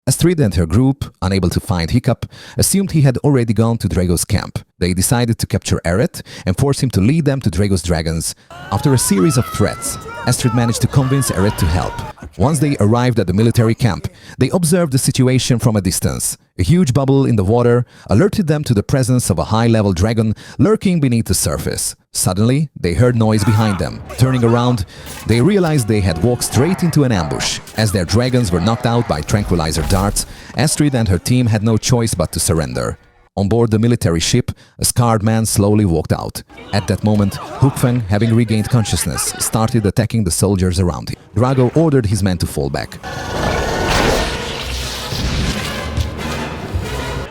Astrid and her group, unable to find Hiccup, assumed he had already gone to Drago's camp. They decided to capture Eret and force him to lead them to Drago's dragons. After a series of threats, Astrid managed to convince Eret to help. Once they arrived at the military camp, they observed the situation from a distance. A huge bubble in the water alerted them to the presence of a high-level dragon lurking beneath the surface. Suddenly, they heard noise behind them. Turning around, they realized they had walked straight into an ambush. As their dragons were knocked out by tranquilizer darts, Astrid and her team had no choice but to surrender. On board the military ship, a scarred man slowly walked out. At that moment, Hukfeng, having regained consciousness, started attacking the soldiers around him. Drago ordered his men to fall back.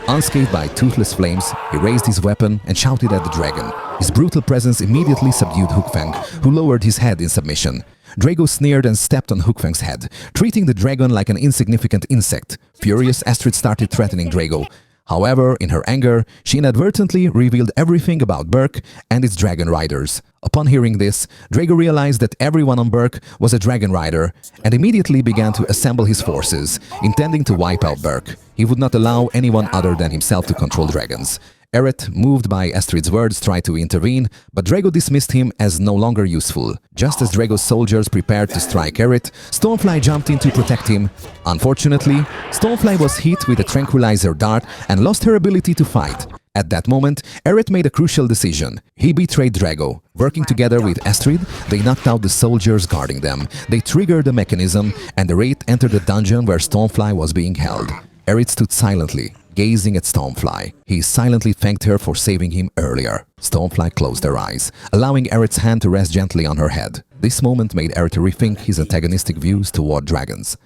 Unscathed by toothless flames, he raised his weapon and shouted at the dragon. His brutal presence immediately subdued Hukfeng, who lowered his head in submission. Drago sneered and stepped on Hukfeng's head, treating the dragon like an insignificant insect. Furious, Astrid started threatening Drago. However, in her anger, she inadvertently revealed everything about Berk and its dragon riders. Upon hearing this, Drago realized that everyone on Berk was a dragon rider and immediately began to assemble his forces, intending to wipe out Berk. He would not allow anyone other than himself to control dragons. Eret, moved by Astrid's words, tried to intervene, but Drago dismissed him as no longer useful. Just as Drago's soldiers prepared to strike Eret, Stormfly jumped in to protect him. Unfortunately, Stormfly was hit with a tranquilizer dart and lost her ability to fight. At that moment, Eret made a crucial decision. He betrayed Drago. Working together with Astrid, they knocked out the soldiers guarding them. They triggered the mechanism, and the Wraith entered the dungeon where Stormfly was being held. Eret stood silently, gazing at Stormfly. He silently thanked her for saving him earlier. Stormfly closed her eyes, allowing Eret's hand to rest gently on her head. This moment made Eret rethink his antagonistic views toward dragons.